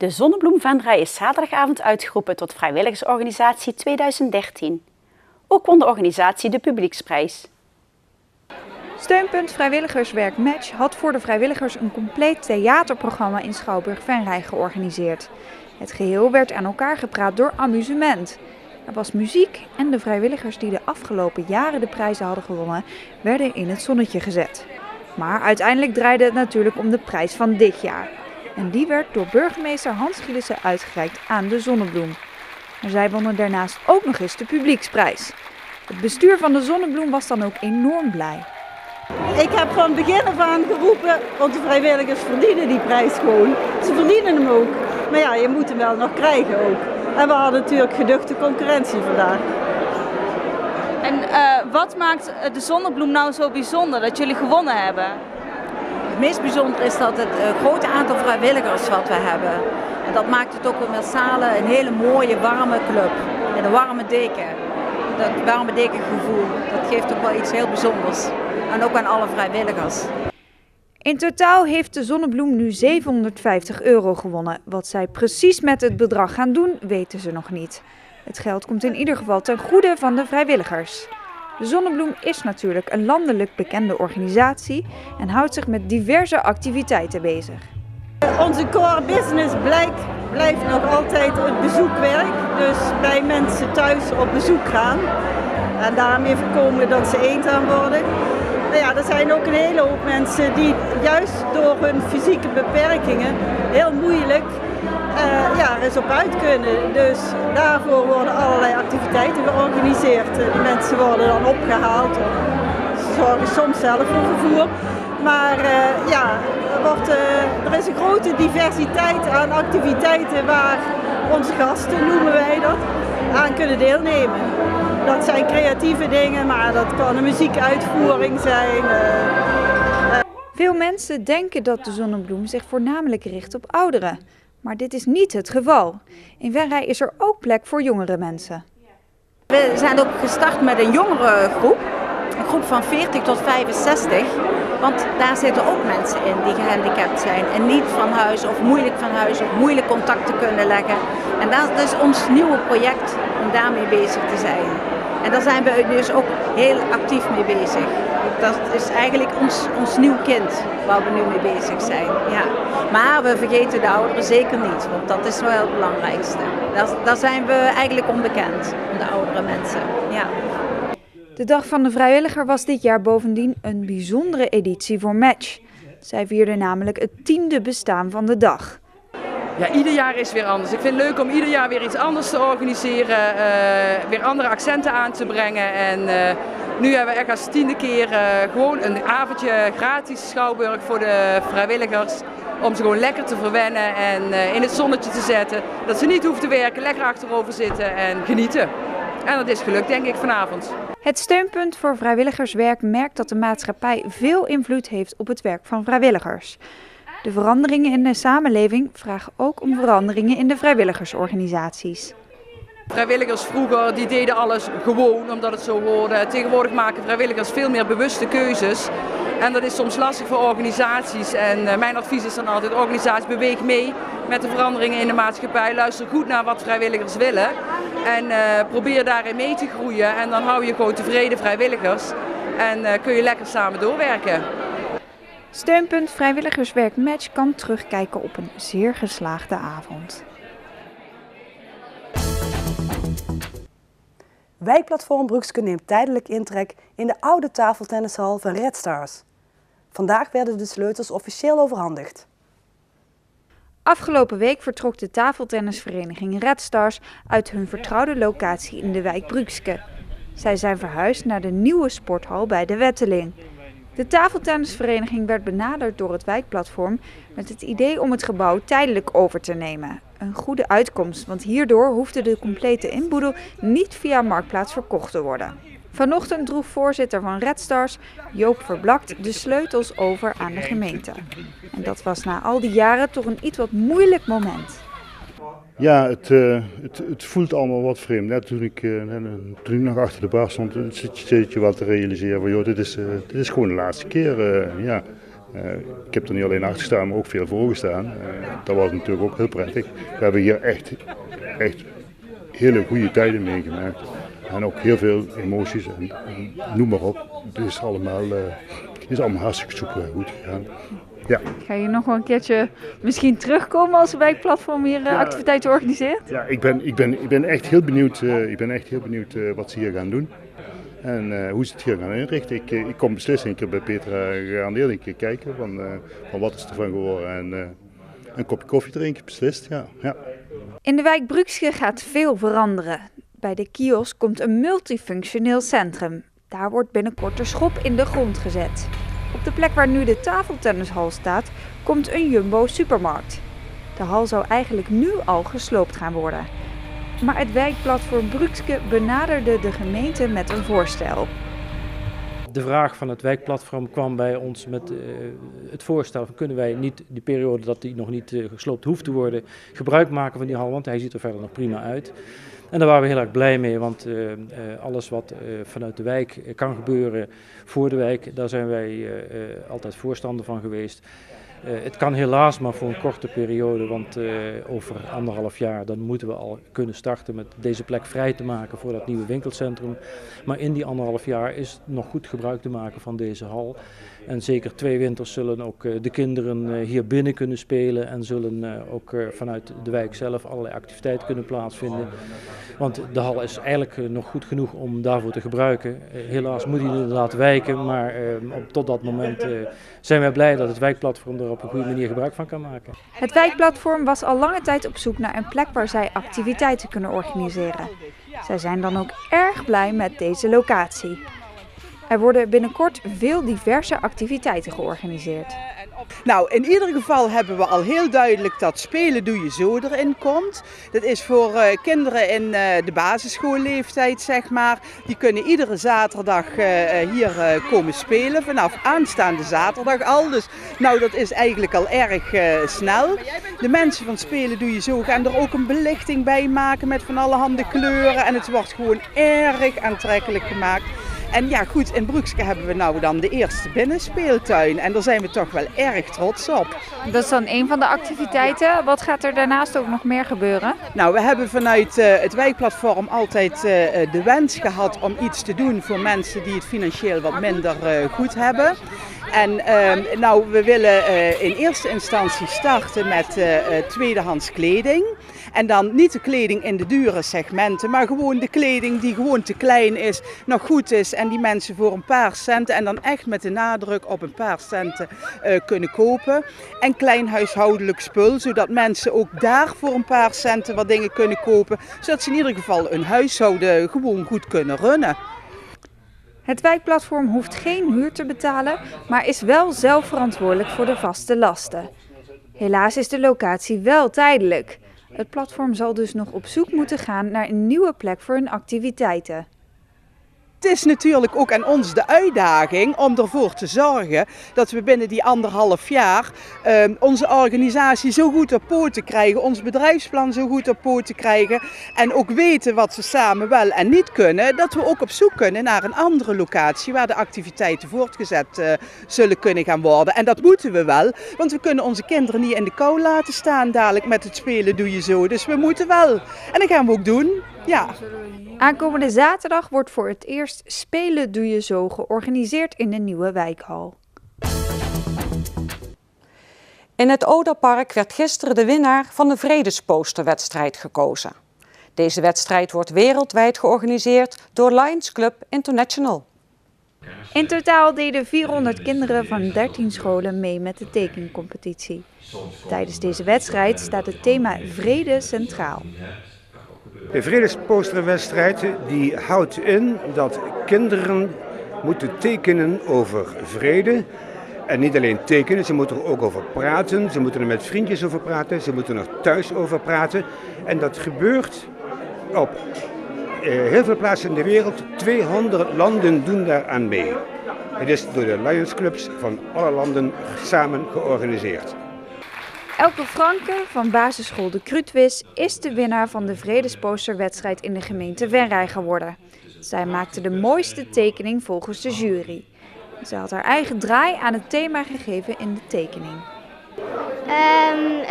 De Zonnebloemvenrij is zaterdagavond uitgeroepen tot vrijwilligersorganisatie 2013. Ook won de organisatie de publieksprijs. Steunpunt Vrijwilligerswerk Match had voor de vrijwilligers een compleet theaterprogramma in Schouwburg-Venray georganiseerd. Het geheel werd aan elkaar gepraat door amusement. Er was muziek en de vrijwilligers die de afgelopen jaren de prijzen hadden gewonnen, werden in het zonnetje gezet. Maar uiteindelijk draaide het natuurlijk om de prijs van dit jaar. En die werd door burgemeester Hans Gielissen uitgereikt aan de Zonnebloem. Maar zij wonnen daarnaast ook nog eens de publieksprijs. Het bestuur van de Zonnebloem was dan ook enorm blij. Ik heb van begin af aan geroepen, want de vrijwilligers verdienen die prijs gewoon. Ze verdienen hem ook. Maar ja, je moet hem wel nog krijgen ook. En we hadden natuurlijk geduchte concurrentie vandaag. En wat maakt de Zonnebloem nou zo bijzonder dat jullie gewonnen hebben? Het meest bijzondere is dat het grote aantal vrijwilligers wat we hebben. En dat maakt het ook weer met Salen een hele mooie warme club. En een warme deken. Dat warme dekengevoel, dat geeft ook wel iets heel bijzonders. En ook aan alle vrijwilligers. In totaal heeft de Zonnebloem nu €750 gewonnen. Wat zij precies met het bedrag gaan doen, weten ze nog niet. Het geld komt in ieder geval ten goede van de vrijwilligers. De Zonnebloem is natuurlijk een landelijk bekende organisatie en houdt zich met diverse activiteiten bezig. Onze core business blijft nog altijd het bezoekwerk. Dus bij mensen thuis op bezoek gaan. En daarmee voorkomen dat ze eenzaam worden. Maar ja, er zijn ook een hele hoop mensen die juist door hun fysieke beperkingen heel moeilijk er eens op uit kunnen. Dus daarvoor worden allerlei activiteiten georganiseerd. Die mensen worden dan opgehaald. Ze zorgen soms zelf voor vervoer. Maar er is een grote diversiteit aan activiteiten waar onze gasten, noemen wij dat, aan kunnen deelnemen. Dat zijn creatieve dingen, maar dat kan een muziekuitvoering zijn. Veel mensen denken dat de Zonnebloem zich voornamelijk richt op ouderen. Maar dit is niet het geval. In Venray is er ook plek voor jongere mensen. We zijn ook gestart met een jongere groep. Een groep van 40 tot 65. Want daar zitten ook mensen in die gehandicapt zijn. En niet van huis of moeilijk contact te kunnen leggen. En dat is ons nieuwe project om daarmee bezig te zijn. En daar zijn we dus ook heel actief mee bezig. Dat is eigenlijk ons nieuw kind waar we nu mee bezig zijn. Ja. Maar we vergeten de ouderen zeker niet, want dat is wel het belangrijkste. Daar zijn we eigenlijk onbekend, de oudere mensen. Ja. De Dag van de Vrijwilliger was dit jaar bovendien een bijzondere editie voor Match. Zij vierden namelijk het 10e bestaan van de dag. Ja, ieder jaar is weer anders. Ik vind het leuk om ieder jaar weer iets anders te organiseren, weer andere accenten aan te brengen. En nu hebben we echt als 10e keer gewoon een avondje gratis Schouwburg voor de vrijwilligers. Om ze gewoon lekker te verwennen en in het zonnetje te zetten. Dat ze niet hoeven te werken, lekker achterover zitten en genieten. En dat is gelukt, denk ik, vanavond. Het Steunpunt voor Vrijwilligerswerk merkt dat de maatschappij veel invloed heeft op het werk van vrijwilligers. De veranderingen in de samenleving vragen ook om veranderingen in de vrijwilligersorganisaties. Vrijwilligers vroeger die deden alles gewoon omdat het zo hoorde. Tegenwoordig maken vrijwilligers veel meer bewuste keuzes. En dat is soms lastig voor organisaties. En mijn advies is dan altijd: organisatie, beweeg mee met de veranderingen in de maatschappij. Luister goed naar wat vrijwilligers willen. En probeer daarin mee te groeien. En dan hou je gewoon tevreden vrijwilligers. En kun je lekker samen doorwerken. Steunpunt Vrijwilligerswerk Match kan terugkijken op een zeer geslaagde avond. Wijkplatform Brugske neemt tijdelijk intrek in de oude tafeltennishal van Red Stars. Vandaag werden de sleutels officieel overhandigd. Afgelopen week vertrok de tafeltennisvereniging Red Stars uit hun vertrouwde locatie in de wijk Brugske. Zij zijn verhuisd naar de nieuwe sporthal bij de Wetteling. De tafeltennisvereniging werd benaderd door het wijkplatform met het idee om het gebouw tijdelijk over te nemen. Een goede uitkomst, want hierdoor hoefde de complete inboedel niet via Marktplaats verkocht te worden. Vanochtend droeg voorzitter van Red Stars, Joop Verblakt, de sleutels over aan de gemeente. En dat was na al die jaren toch een iets wat moeilijk moment. Ja, het voelt allemaal wat vreemd. Net toen ik nog achter de bar stond, zit je wel te realiseren van, joh, dit is gewoon de laatste keer. Ja. Ik heb er niet alleen achter gestaan, maar ook veel voor gestaan. Dat was natuurlijk ook heel prettig. We hebben hier echt hele goede tijden meegemaakt. En ook heel veel emoties en noem maar op. Het is allemaal hartstikke soepel goed gegaan. Ja. Ga je nog wel een keertje misschien terugkomen als de wijkplatform hier activiteiten organiseert? Ja, ik ben echt heel benieuwd wat ze hier gaan doen. En hoe ze het hier gaan inrichten. Ik kom beslist een keer bij Petra gegarandeerd een keer kijken van wat is ervan geworden. En een kopje koffie drinken, beslist. Ja. In de wijk Brukske gaat veel veranderen. Bij de kiosk komt een multifunctioneel centrum. Daar wordt binnenkort een schop in de grond gezet. Op de plek waar nu de tafeltennishal staat, komt een Jumbo-supermarkt. De hal zou eigenlijk nu al gesloopt gaan worden. Maar het wijkplatform Brukske benaderde de gemeente met een voorstel. De vraag van het wijkplatform kwam bij ons met het voorstel van kunnen wij niet die periode dat die nog niet gesloopt hoeft te worden gebruik maken van die hal, want hij ziet er verder nog prima uit. En daar waren we heel erg blij mee, want alles wat vanuit de wijk kan gebeuren voor de wijk, daar zijn wij altijd voorstander van geweest. Het kan helaas maar voor een korte periode, want over 1,5 jaar dan moeten we al kunnen starten met deze plek vrij te maken voor dat nieuwe winkelcentrum. Maar in die 1,5 jaar is nog goed gebruik te maken van deze hal. En zeker 2 winters zullen ook de kinderen hier binnen kunnen spelen en zullen ook vanuit de wijk zelf allerlei activiteiten kunnen plaatsvinden. Want de hal is eigenlijk nog goed genoeg om daarvoor te gebruiken. Helaas moet hij inderdaad wijken, maar tot dat moment zijn wij blij dat het wijkplatform er op een goede manier gebruik van kan maken. Het wijkplatform was al lange tijd op zoek naar een plek waar zij activiteiten kunnen organiseren. Zij zijn dan ook erg blij met deze locatie. Er worden binnenkort veel diverse activiteiten georganiseerd. Nou, in ieder geval hebben we al heel duidelijk dat spelen doe je zo erin komt. Dat is voor kinderen in de basisschoolleeftijd, zeg maar. Die kunnen iedere zaterdag hier komen spelen, vanaf aanstaande zaterdag al. Dus nou, dat is eigenlijk al erg snel. De mensen van Spelen doe je zo gaan er ook een belichting bij maken met van allerhande kleuren. En het wordt gewoon erg aantrekkelijk gemaakt. En ja goed, in Brukske hebben we nou dan de eerste binnenspeeltuin en daar zijn we toch wel erg trots op. Dat is dan een van de activiteiten. Wat gaat er daarnaast ook nog meer gebeuren? Nou, we hebben vanuit het wijkplatform altijd de wens gehad om iets te doen voor mensen die het financieel wat minder goed hebben. En nou, we willen in eerste instantie starten met tweedehands kleding. En dan niet de kleding in de dure segmenten, maar gewoon de kleding die gewoon te klein is, nog goed is en die mensen voor een paar centen en dan echt met de nadruk op een paar centen kunnen kopen. En klein huishoudelijk spul, zodat mensen ook daar voor een paar centen wat dingen kunnen kopen, zodat ze in ieder geval hun huishouden gewoon goed kunnen runnen. Het wijkplatform hoeft geen huur te betalen, maar is wel zelf verantwoordelijk voor de vaste lasten. Helaas is de locatie wel tijdelijk. Het platform zal dus nog op zoek moeten gaan naar een nieuwe plek voor hun activiteiten. Het is natuurlijk ook aan ons de uitdaging om ervoor te zorgen dat we binnen die 1,5 jaar onze organisatie zo goed op poten krijgen, ons bedrijfsplan zo goed op poten krijgen en ook weten wat we samen wel en niet kunnen, dat we ook op zoek kunnen naar een andere locatie waar de activiteiten voortgezet zullen kunnen gaan worden. En dat moeten we wel, want we kunnen onze kinderen niet in de kou laten staan dadelijk met het spelen doe je zo. Dus we moeten wel. En dat gaan we ook doen. Ja. Aankomende zaterdag wordt voor het eerst Spelen doe je zo georganiseerd in de nieuwe wijkhal. In het Oderpark werd gisteren de winnaar van de Vredesposterwedstrijd gekozen. Deze wedstrijd wordt wereldwijd georganiseerd door Lions Club International. In totaal deden 400 kinderen van 13 scholen mee met de tekencompetitie. Tijdens deze wedstrijd staat het thema vrede centraal. De Vredesposterwedstrijd die houdt in dat kinderen moeten tekenen over vrede. En niet alleen tekenen, ze moeten er ook over praten. Ze moeten er met vriendjes over praten, ze moeten er thuis over praten. En dat gebeurt op heel veel plaatsen in de wereld. 200 landen doen daaraan mee. Het is door de Lions Clubs van alle landen samen georganiseerd. Elke Franke van basisschool De Kruutwis is de winnaar van de Vredesposterwedstrijd in de gemeente Venray geworden. Zij maakte de mooiste tekening volgens de jury. Ze had haar eigen draai aan het thema gegeven in de tekening.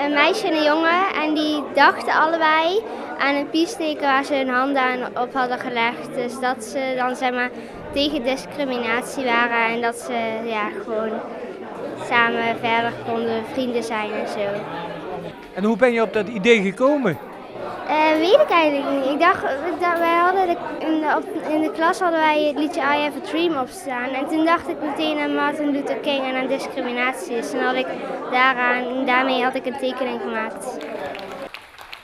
Een meisje en een jongen en die dachten allebei aan een piesteken waar ze hun handen aan op hadden gelegd. Dus dat ze dan zeg maar tegen discriminatie waren en dat ze gewoon samen verder konden vrienden zijn en zo. En hoe ben je op dat idee gekomen? Weet ik eigenlijk niet. Ik dacht, wij hadden in de klas hadden wij het liedje I Have a Dream opstaan. En toen dacht ik meteen aan Martin Luther King en aan discriminatie. Dus daarmee had ik een tekening gemaakt.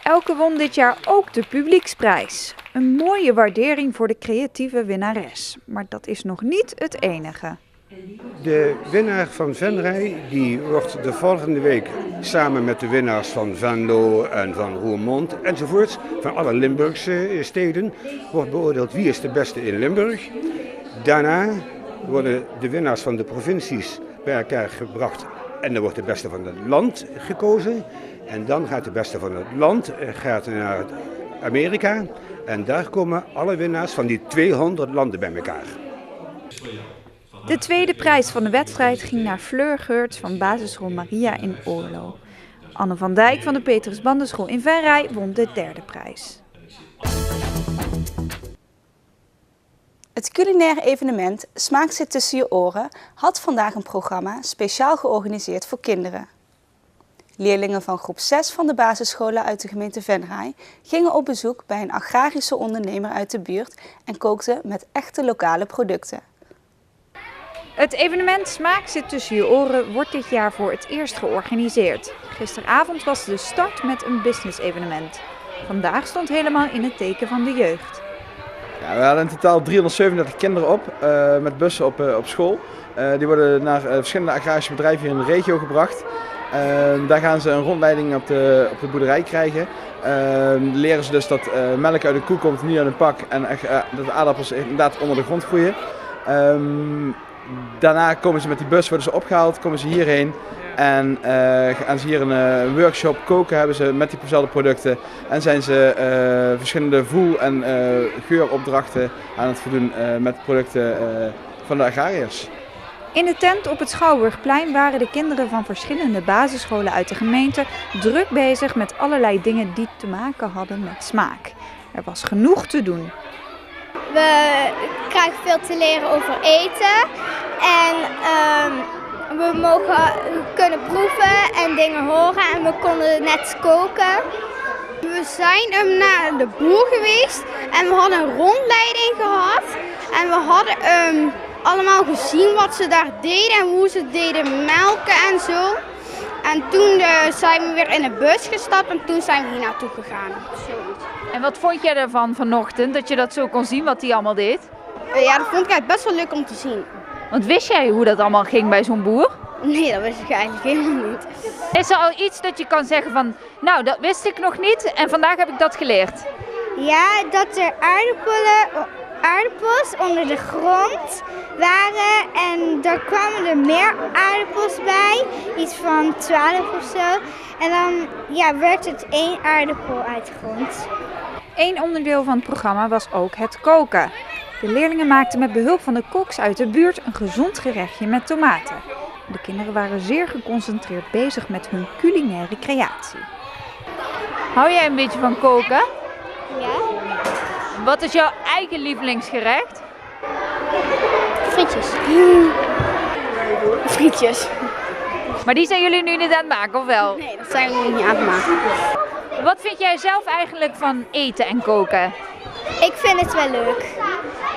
Elke won dit jaar ook de publieksprijs. Een mooie waardering voor de creatieve winnares. Maar dat is nog niet het enige. De winnaar van Venray die wordt de volgende week samen met de winnaars van Venlo en van Roermond enzovoorts, van alle Limburgse steden, wordt beoordeeld wie is de beste in Limburg. Daarna worden de winnaars van de provincies bij elkaar gebracht en dan wordt de beste van het land gekozen. En dan gaat de beste van het land naar Amerika en daar komen alle winnaars van die 200 landen bij elkaar. De tweede prijs van de wedstrijd ging naar Fleur Geurts van basisschool Maria in Oorlo. Anne van Dijk van de Petrus Bandenschool in Venray won de derde prijs. Het culinaire evenement Smaak zit tussen je oren had vandaag een programma speciaal georganiseerd voor kinderen. Leerlingen van groep 6 van de basisscholen uit de gemeente Venray gingen op bezoek bij een agrarische ondernemer uit de buurt en kookten met echte lokale producten. Het evenement Smaak zit tussen je oren wordt dit jaar voor het eerst georganiseerd. Gisteravond was de start met een business-evenement. Vandaag stond helemaal in het teken van de jeugd. Ja, we hadden in totaal 337 kinderen op met bussen op school. Die worden naar verschillende agrarische bedrijven hier in de regio gebracht. Daar gaan ze een rondleiding op de boerderij krijgen. Leren ze dus dat melk uit een koe komt, niet uit een pak en dat de aardappels inderdaad onder de grond groeien. Daarna komen ze met die bus, worden ze opgehaald, komen ze hierheen en gaan ze hier een workshop koken, hebben ze met diezelfde producten en zijn ze verschillende voel- en geuropdrachten aan het voldoen met producten van de agrariërs. In de tent op het Schouwburgplein waren de kinderen van verschillende basisscholen uit de gemeente druk bezig met allerlei dingen die te maken hadden met smaak. Er was genoeg te doen. We krijgen veel te leren over eten en we kunnen proeven en dingen horen en we konden net koken. We zijn naar de boer geweest en we hadden een rondleiding gehad en we hadden allemaal gezien wat ze daar deden en hoe ze deden melken en zo. En toen zijn we weer in de bus gestapt en toen zijn we hier naartoe gegaan. En wat vond jij ervan vanochtend, dat je dat zo kon zien wat hij allemaal deed? Ja, dat vond ik eigenlijk best wel leuk om te zien. Want wist jij hoe dat allemaal ging bij zo'n boer? Nee, dat wist ik eigenlijk helemaal niet. Is er al iets dat je kan zeggen van, nou dat wist ik nog niet en vandaag heb ik dat geleerd? Ja, dat er aardappels onder de grond waren en daar kwamen er meer aardappels bij, iets van 12 of zo. En dan werd het 1 aardappel uit de grond. Eén onderdeel van het programma was ook het koken. De leerlingen maakten met behulp van de koks uit de buurt een gezond gerechtje met tomaten. De kinderen waren zeer geconcentreerd bezig met hun culinaire creatie. Hou jij een beetje van koken? Ja. Wat is jouw eigen lievelingsgerecht? Frietjes. Frietjes. Maar die zijn jullie nu niet aan het maken, of wel? Nee, dat zijn we nu niet aan het maken. Wat vind jij zelf eigenlijk van eten en koken? Ik vind het wel leuk.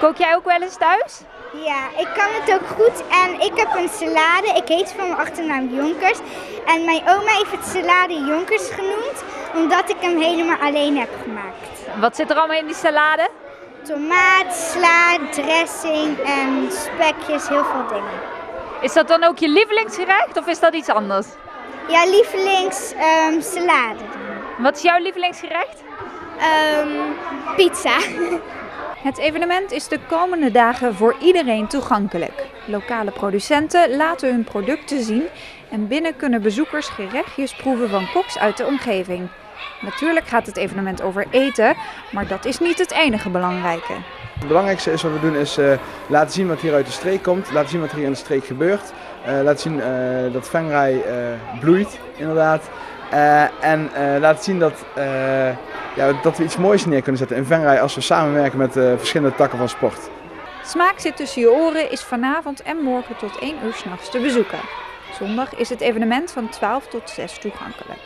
Kook jij ook wel eens thuis? Ja, ik kan het ook goed en ik heb een salade. Ik heet van mijn achternaam Jonkers. En mijn oma heeft het salade Jonkers genoemd, omdat ik hem helemaal alleen heb gemaakt. Wat zit er allemaal in die salade? Tomaat, sla, dressing en spekjes, heel veel dingen. Is dat dan ook je lievelingsgerecht of is dat iets anders? Ja, salade. Wat is jouw lievelingsgerecht? Pizza. Het evenement is de komende dagen voor iedereen toegankelijk. Lokale producenten laten hun producten zien en binnen kunnen bezoekers gerechtjes proeven van koks uit de omgeving. Natuurlijk gaat het evenement over eten, maar dat is niet het enige belangrijke. Het belangrijkste is wat we doen is laten zien wat hier uit de streek komt, laten zien wat er hier in de streek gebeurt. Laten zien dat Venray bloeit, inderdaad. En laten zien dat we iets moois neer kunnen zetten in Venray als we samenwerken met verschillende takken van sport. Smaak zit tussen je oren is vanavond en morgen tot 1 uur 's nachts te bezoeken. Zondag is het evenement van 12 tot 6 toegankelijk.